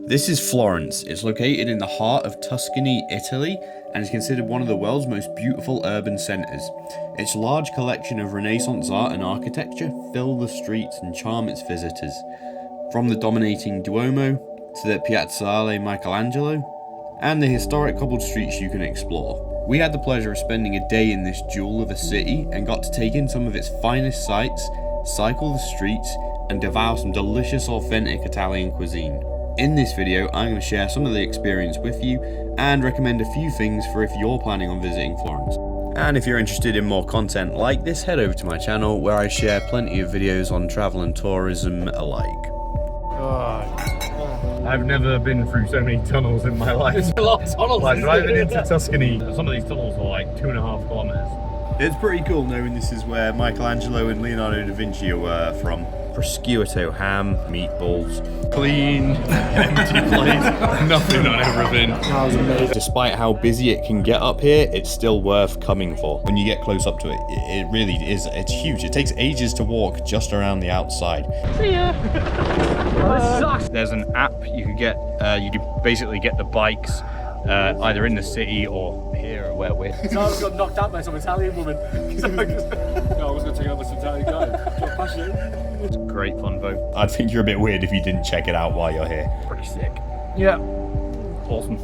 This is Florence. It's located in the heart of Tuscany, Italy, and is considered one of the world's most beautiful urban centres. Its large collection of Renaissance art and architecture fill the streets and charm its visitors. From the dominating Duomo to the Piazzale Michelangelo, and the historic cobbled streets you can explore. We had the pleasure of spending a day in this jewel of a city and got to take in some of its finest sights, cycle the streets, and devour some delicious authentic Italian cuisine. In this video, I'm going to share some of the experience with you and recommend a few things for if you're planning on visiting Florence. And if you're interested in more content like this, head over to my channel where I share plenty of videos on travel and tourism alike. I've never been through so many tunnels in my life. It's a lot of tunnels. Like driving into Tuscany, some of these tunnels are like 2.5 kilometers. It's pretty cool knowing this is where Michelangelo and Leonardo da Vinci were from. Prosciutto ham, meatballs. Clean, empty place, nothing on everything. That was amazing. Despite how busy it can get up here, it's still worth coming for. When you get close up to it, it really is, it's huge. It takes ages to walk just around the outside. See ya. This sucks. There's an app you could get, you could basically get the bikes either in the city or here or where we're. So I was got knocked out by some Italian woman. I was going to take out this Italian guy. It's great fun though. I'd think you're a bit weird if you didn't check it out while you're here. Pretty sick. Yeah. Awesome.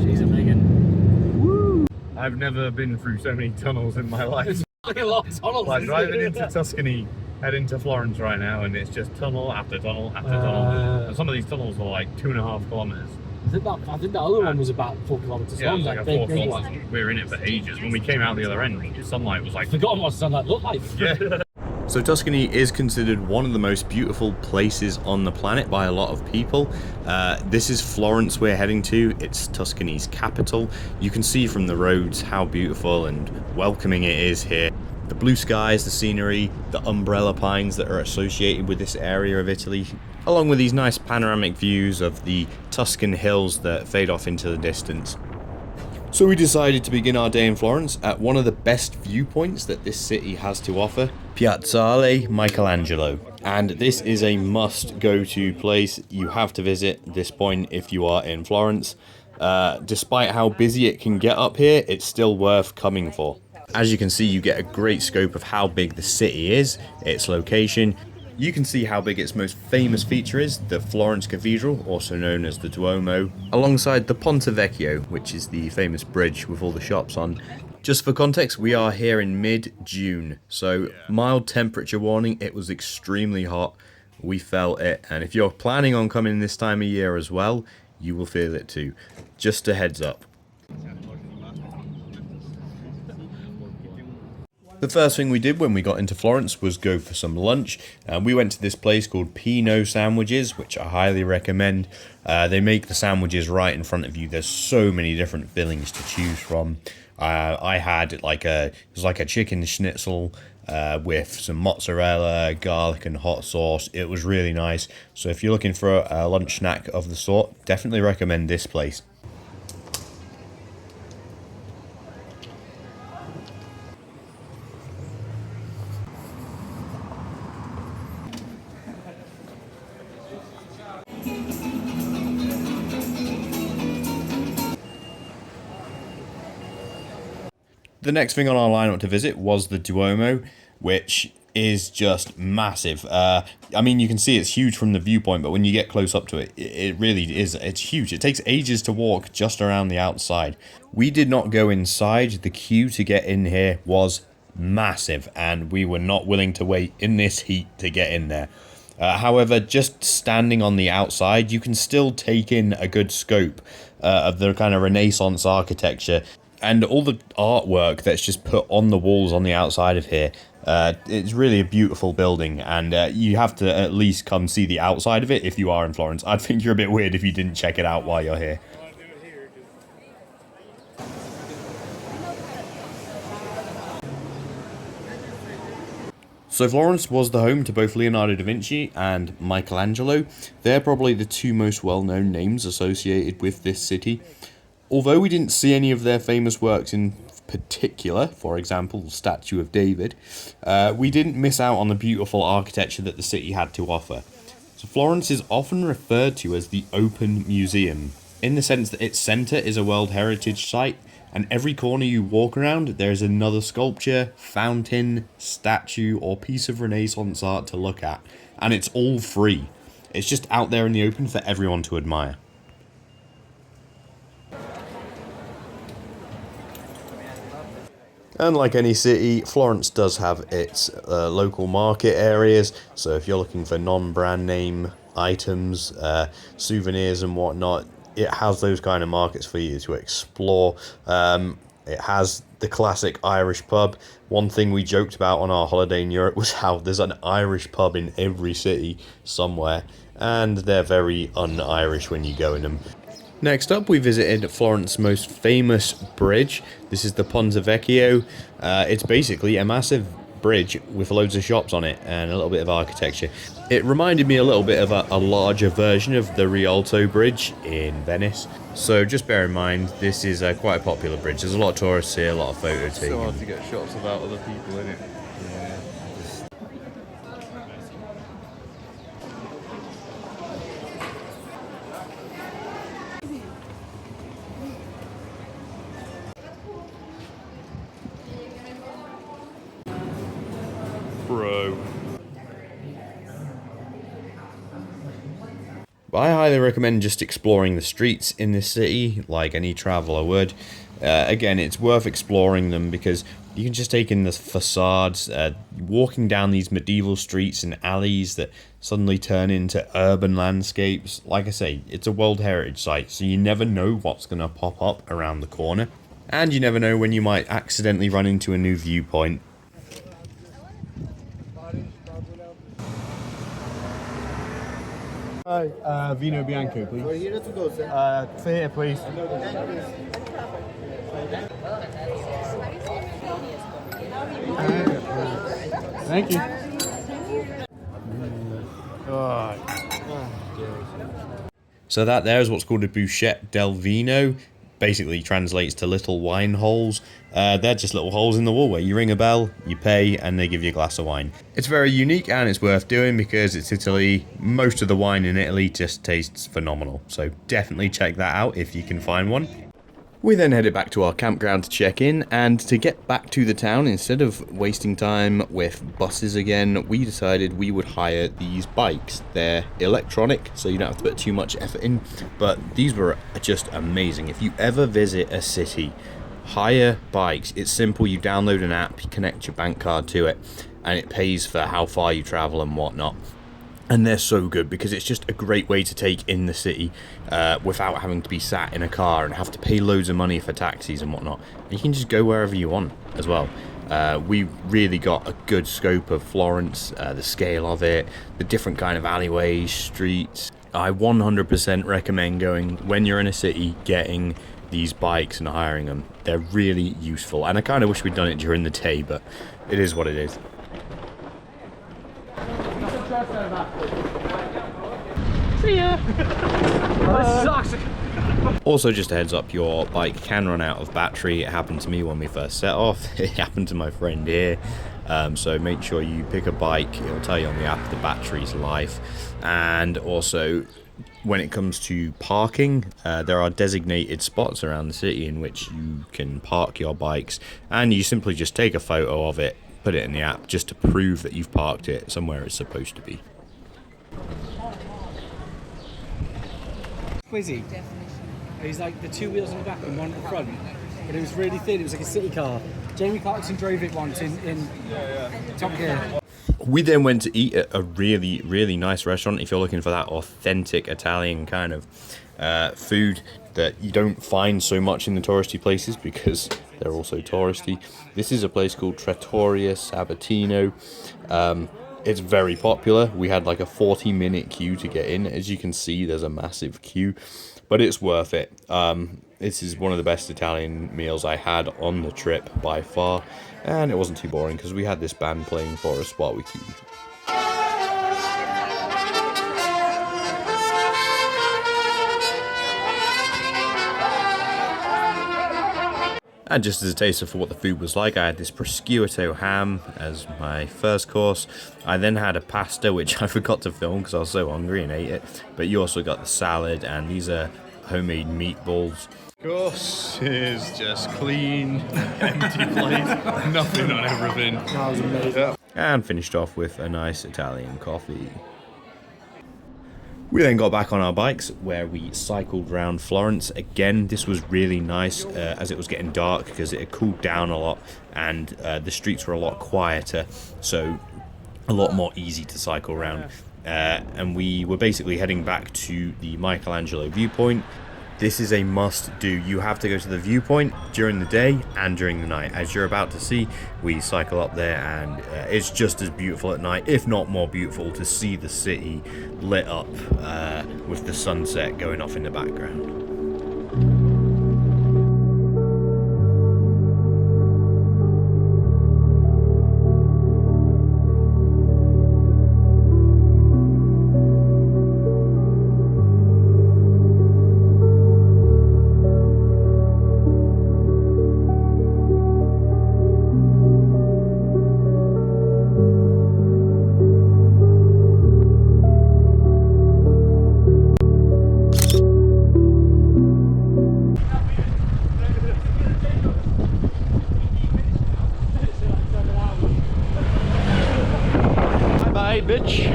She's a vegan. Woo! I've never been through so many tunnels in my life. Like a lot of tunnels. Like driving into Tuscany, heading to Florence right now, and it's just tunnel after tunnel after tunnel. And some of these tunnels are like 2.5 kilometers. I think that other one was about 4 kilometers Yeah, it long. was like a 4 kilometers. We were in it for ages. When we came out the other end, the sunlight was like. I've forgotten what sunlight looked like. Yeah. So Tuscany is considered one of the most beautiful places on the planet by a lot of people. This is Florence we're heading to. It's Tuscany's capital. You can see from the roads how beautiful and welcoming it is here. The blue skies, the scenery, the umbrella pines that are associated with this area of Italy, along with these nice panoramic views of the Tuscan hills that fade off into the distance. So we decided to begin our day in Florence at one of the best viewpoints that this city has to offer, Piazzale Michelangelo. And this is a must-go-to place. You have to visit this point if you are in Florence. Despite how busy it can get up here, it's still worth coming for. As you can see, you get a great scope of how big the city is, its location. You can see how big its most famous feature is, the Florence Cathedral, also known as the Duomo, alongside the Ponte Vecchio, which is the famous bridge with all the shops on. Just for context, we are here in mid-June, so mild temperature warning. It was extremely hot. We felt it, and if you're planning on coming this time of year as well, you will feel it too. Just a heads up. The first thing we did when we got into Florence was go for some lunch. We went to this place called Pino Sandwiches, which I highly recommend. They make the sandwiches right in front of you. There's so many different fillings to choose from. I had it was like a chicken schnitzel with some mozzarella, garlic and hot sauce. It was really nice. So if you're looking for a lunch snack of the sort, definitely recommend this place. The next thing on our lineup to visit was the Duomo, which is just massive. I mean, you can see it's huge from the viewpoint, but when you get close up to it, it really is. It's huge. It takes ages to walk just around the outside. We did not go inside. The queue to get in here was massive, and we were not willing to wait in this heat to get in there. However, just standing on the outside, you can still take in a good scope of the kind of Renaissance architecture. And all the artwork that's just put on the walls on the outside of here. It's really a beautiful building, and you have to at least come see the outside of it if you are in Florence. I'd think you're a bit weird if you didn't check it out while you're here. So Florence was the home to both Leonardo da Vinci and Michelangelo. They're probably the two most well-known names associated with this city. Although we didn't see any of their famous works in particular, for example, the Statue of David, we didn't miss out on the beautiful architecture that the city had to offer. So Florence is often referred to as the Open Museum, in the sense that its centre is a World Heritage Site, and every corner you walk around, there's another sculpture, fountain, statue, or piece of Renaissance art to look at. And it's all free. It's just out there in the open for everyone to admire. And like any city, Florence does have its local market areas. So if you're looking for non-brand name items, souvenirs and whatnot, it has those kind of markets for you to explore. It has the classic Irish pub. One thing we joked about on our holiday in Europe was how there's an Irish pub in every city somewhere, and they're very un-Irish when you go in them. Next up, we visited Florence's most famous bridge. This is the Ponte Vecchio. It's basically a massive bridge with loads of shops on it and a little bit of architecture. It reminded me a little bit of a larger version of the Rialto Bridge in Venice. So just bear in mind, this is quite a popular bridge. There's a lot of tourists here, a lot of photo taking. So hard to get shots about other people in it. Yeah. Bro. I highly recommend just exploring the streets in this city, like any traveller would. Again, it's worth exploring them because you can just take in the facades, walking down these medieval streets and alleys that suddenly turn into urban landscapes. Like I say, it's a World Heritage Site, so you never know what's going to pop up around the corner. And you never know when you might accidentally run into a new viewpoint. Hi, Vino Bianco, please. For here please. Thank you. So that there is what's called a bouchette del vino. Basically translates to little wine holes. They're just little holes in the wall where you ring a bell, you pay, and they give you a glass of wine. It's very unique and it's worth doing because it's Italy. Most of the wine in Italy just tastes phenomenal. So definitely check that out if you can find one. We then headed back to our campground to check in, and to get back to the town, instead of wasting time with buses again, we decided we would hire these bikes. They're electronic, so you don't have to put too much effort in, but these were just amazing. If you ever visit a city, hire bikes. It's simple, you download an app, you connect your bank card to it, and it pays for how far you travel and whatnot. And they're so good because it's just a great way to take in the city without having to be sat in a car and have to pay loads of money for taxis and whatnot. And you can just go wherever you want as well. We really got a good scope of Florence, the scale of it, the different kind of alleyways, streets. I 100% recommend going, when you're in a city, getting these bikes and hiring them. They're really useful. And I kind of wish we'd done it during the day, but it is what it is. See ya! Oh, this sucks! Also, just a heads up, your bike can run out of battery. It happened to me when we first set off. It happened to my friend here. So make sure you pick a bike. It'll tell you on the app the battery's life. And also, when it comes to parking, there are designated spots around the city in which you can park your bikes. And you simply just take a photo of it, put it in the app, just to prove that you've parked it somewhere it's supposed to be. Quizzy. He's like the two wheels on the back and one at the front. But it was really thin, it was like a city car. Jamie Clarkson drove it once in Top Gear. We then went to eat at a really, really nice restaurant. If you're looking for that authentic Italian kind of food that you don't find so much in the touristy places because they're also touristy. This is a place called Trattoria Sabatino. It's very popular. We had like a 40-minute queue to get in. As you can see, there's a massive queue, but it's worth it. This is one of the best Italian meals I had on the trip by far, and it wasn't too boring because we had this band playing for us while we queued. And just as a taster for what the food was like, I had this prosciutto ham as my first course. I then had a pasta, which I forgot to film because I was so hungry and ate it. But you also got the salad, and these are homemade meatballs. Course is just clean, empty plate, nothing on everything. That was amazing. And finished off with a nice Italian coffee. We then got back on our bikes where we cycled around Florence. Again, this was really nice as it was getting dark because it had cooled down a lot and the streets were a lot quieter, so a lot more easy to cycle around. And we were basically heading back to the Michelangelo viewpoint. This is a must-do. You have to go to the viewpoint during the day and during the night. As you're about to see, we cycle up there and it's just as beautiful at night, if not more beautiful, to see the city lit up with the sunset going off in the background. Bye, bitch.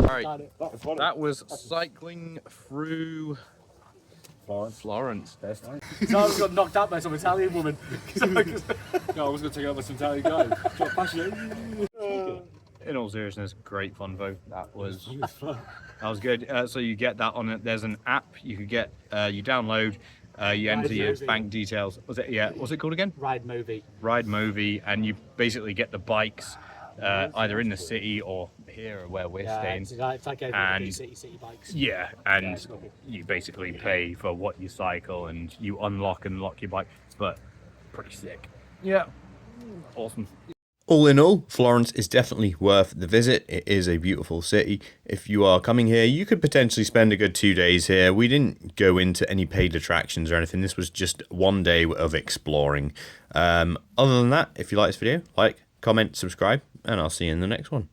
Alright, that was cycling through Florence. So I was got knocked out by some Italian woman. No, I was going to take out by some Italian guy. Got passionate. In all seriousness, great fun though. That was good. So you get that on it. There's an app you could get. You download. You enter your bank details. Was it? Yeah. What's it called again? Ride Movie. Ride Movie, and you basically get the bikes either in the city or here where we're staying. It's like every city bikes. Yeah, and you basically pay for what you cycle, and you unlock and lock your bike. But pretty sick. Yeah. Awesome. All in all, Florence is definitely worth the visit. It is a beautiful city. If you are coming here, you could potentially spend a good 2 days here. We didn't go into any paid attractions or anything. This was just 1 day of exploring. Other than that, if you like this video, like, comment, subscribe, and I'll see you in the next one.